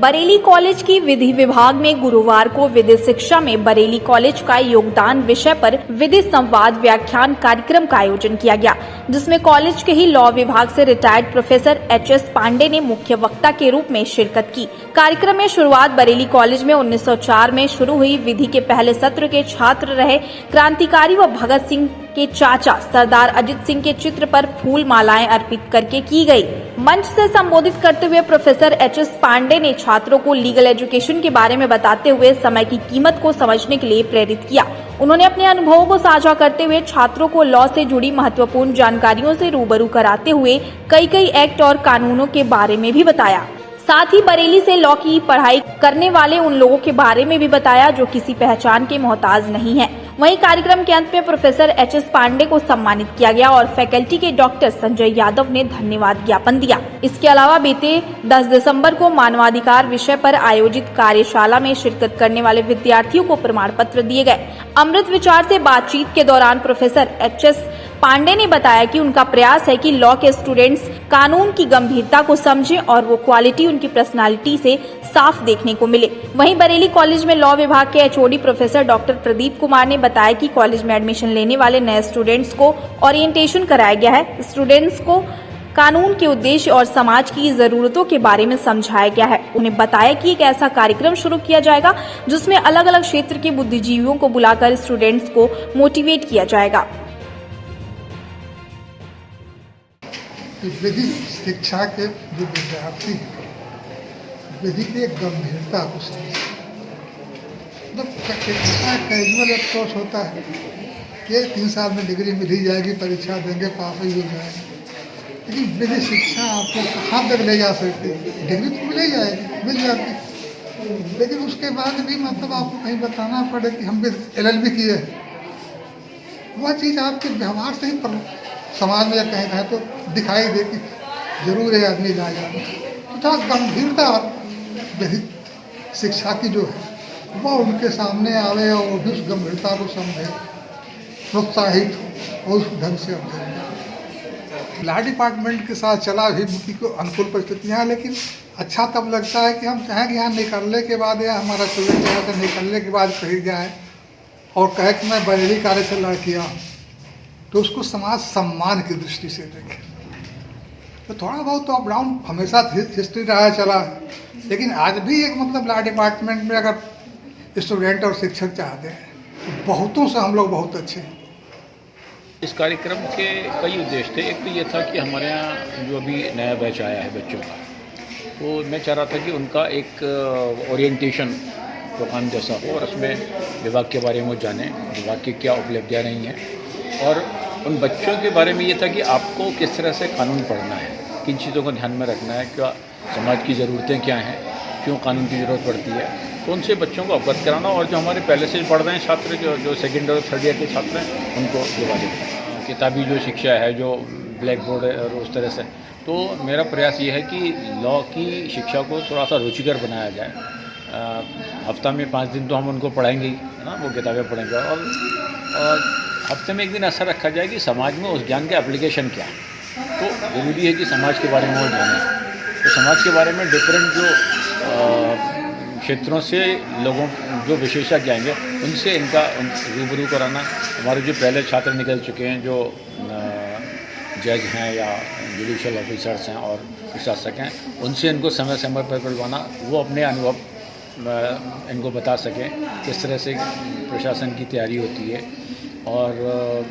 Bareilly college की विधि विभाग में गुरुवार को विधि शिक्षा में बरेली कॉलेज का योगदान विषय पर विधि संवाद व्याख्यान कार्यक्रम का आयोजन किया गया, जिसमें कॉलेज के ही लॉ विभाग से रिटायर्ड प्रोफेसर एच.एस. पांडे ने मुख्य वक्ता के रूप में शिरकत की। कार्यक्रम में शुरुआत बरेली कॉलेज में 1904 में शुरू हुई विधि के पहले सत्र के छात्र रहे क्रांतिकारी व भगत सिंह के चाचा सरदार अजित सिंह के चित्र पर फूल मालाएं अर्पित करके की गई। मंच से संबोधित करते हुए प्रोफेसर एच.एस. पांडे ने छात्रों को लीगल एजुकेशन के बारे में बताते हुए समय की कीमत को समझने के लिए प्रेरित किया। उन्होंने अपने अनुभवों को साझा करते हुए छात्रों को लॉ से जुड़ी महत्वपूर्ण जानकारियों से रूबरू कराते हुए कई एक्ट और कानूनों के बारे में भी बताया। साथ ही बरेली से लॉ की पढ़ाई करने वाले उन लोगों के बारे में भी बताया जो किसी पहचान के मोहताज नहीं है। वहीं कार्यक्रम के अंत में प्रोफेसर एच.एस. पांडे को सम्मानित किया गया और फैकल्टी के डॉक्टर संजय यादव ने धन्यवाद ज्ञापन दिया। इसके अलावा बीते 10 दिसंबर को मानवाधिकार विषय पर आयोजित कार्यशाला में शिरकत करने वाले विद्यार्थियों को प्रमाण पत्र दिए गए। अमृत विचार से बातचीत के दौरान प्रोफेसर एच.एस. पांडे ने बताया कि उनका प्रयास है कि लॉ के स्टूडेंट्स कानून की गंभीरता को समझें और वो क्वालिटी उनकी पर्सनालिटी से साफ देखने को मिले। वहीं बरेली कॉलेज में लॉ विभाग के HOD professor doctor Pradeep Kumar ने बताया कि कॉलेज में एडमिशन लेने वाले नए स्टूडेंट्स को ओरिएंटेशन कराया गया है। स्टूडेंट्स को कानून के उद्देश्य और समाज की जरूरतों के बारे में समझाया गया है। उन्हें बताया कि एक ऐसा कार्यक्रम शुरू किया जाएगा जिसमें अलग अलग क्षेत्र के बुद्धिजीवियों को बुलाकर स्टूडेंट्स को मोटिवेट किया जाएगा। विधि शिक्षा के जो विद्यार्थी हैं, विधि की एक गंभीरता को समझें। कितना कैजुअल अप्रोच होता है कि 3 साल में डिग्री मिल ही जाएगी, परीक्षा देंगे पास ही हो जाएगी। लेकिन विधि शिक्षा आपको कहाँ तक ले जा सकती है? डिग्री तो मिल ही जाएगी, मिल जाती, लेकिन उसके बाद भी मतलब आपको कहीं बताना पड़े कि हम भी LLB किए हैं। वह चीज़ आपके व्यवहार से ही पर समाज में या कहीं कहीं तो दिखाई दे कि जरूर ये आदमी लाया। तो थोड़ा गंभीरता विधि शिक्षा की जो है वह उनके सामने आवे और वो भी उस गंभीरता को समझे, प्रोत्साहित हो और उस ढंग से अध्ययन करें। लॉ डिपार्टमेंट के साथ चला भी मुक्ति को अनुकूल परिस्थितियाँ, लेकिन अच्छा तब लगता है कि हम चाहें कि यहाँ निकलने के बाद या हमारा स्टूडेंट यहाँ से निकलने के बाद कहीं जाए और कहे कि मैं बरेली कॉलेज से लड़ किया, तो उसको समाज सम्मान की दृष्टि से देखे। तो थोड़ा बहुत तो अप डाउन हमेशा हिस्ट्री रहा चला, लेकिन आज भी एक मतलब लॉ डिपार्टमेंट में अगर स्टूडेंट और शिक्षक चाहते हैं तो बहुतों से हम लोग बहुत अच्छे हैं। इस कार्यक्रम के कई उद्देश्य थे। एक तो ये था कि हमारे यहाँ जो अभी नया बैच आया है बच्चों का, तो मैं चाह रहा था कि उनका एक ओरिएंटेशन प्रोग्राम जैसा हो और उसमें विभाग के बारे में जाने, विभाग की क्या उपलब्धियाँ रही हैं, और उन बच्चों के बारे में ये था कि आपको किस तरह से कानून पढ़ना है, किन चीज़ों को ध्यान में रखना है, क्या समाज की ज़रूरतें क्या हैं, क्यों कानून की ज़रूरत पड़ती है, तो उनसे बच्चों को अवगत कराना। और जो हमारे पहले से पढ़ रहे हैं छात्र, जो सेकेंड और थर्ड ईयर के छात्र हैं, उनको दिवा देना किताबी जो शिक्षा है, जो ब्लैक बोर्ड है और उस तरह से। तो मेरा प्रयास ये है कि लॉ की शिक्षा को थोड़ा सा रुचिकर बनाया जाए। हफ्ता में 5 दिन तो हम उनको पढ़ाएंगे ही, है ना, वो किताबें पढ़ेंगे, और हफ्ते में एक दिन ऐसा रखा जाए कि समाज में उस ज्ञान के एप्लीकेशन क्या है। तो ज़रूरी है कि समाज के बारे में वो जाने, तो समाज के बारे में डिफरेंट जो क्षेत्रों से लोगों जो विशेषज्ञ आएंगे उनसे इनका रूबरू कराना। हमारे जो पहले छात्र निकल चुके हैं, जो जज हैं या जुडिशल ऑफिसर्स हैं और प्रशासक हैं, उनसे इनको समय समय पर बुलवाना, वो अपने अनुभव इनको बता सकें किस तरह से प्रशासन की तैयारी होती है। और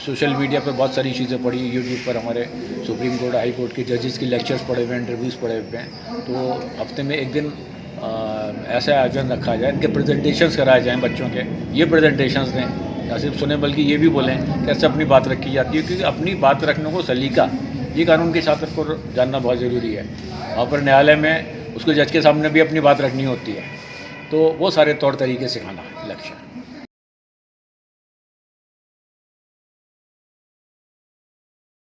सोशल मीडिया पर बहुत सारी चीज़ें पढ़ी, यूट्यूब पर हमारे सुप्रीम कोर्ट, हाई कोर्ट के जजेस के लेक्चर्स पढ़े हुए हैं, इंटरव्यूज़ पढ़े हुए हैं। तो हफ्ते में एक दिन ऐसा आयोजन रखा जाए, इनके प्रेजेंटेशंस कराए जाएं बच्चों के, ये प्रेजेंटेशंस दें, न सिर्फ सुने बल्कि ये भी बोलें कैसे अपनी बात रखी जाती है, क्योंकि अपनी बात रखने को सलीका, ये कानून के छात्र को जानना बहुत ज़रूरी है। वहाँ पर न्यायालय में उसको जज के सामने भी अपनी बात रखनी होती है, तो वो सारे तौर तरीके सिखाना लक्ष्य है।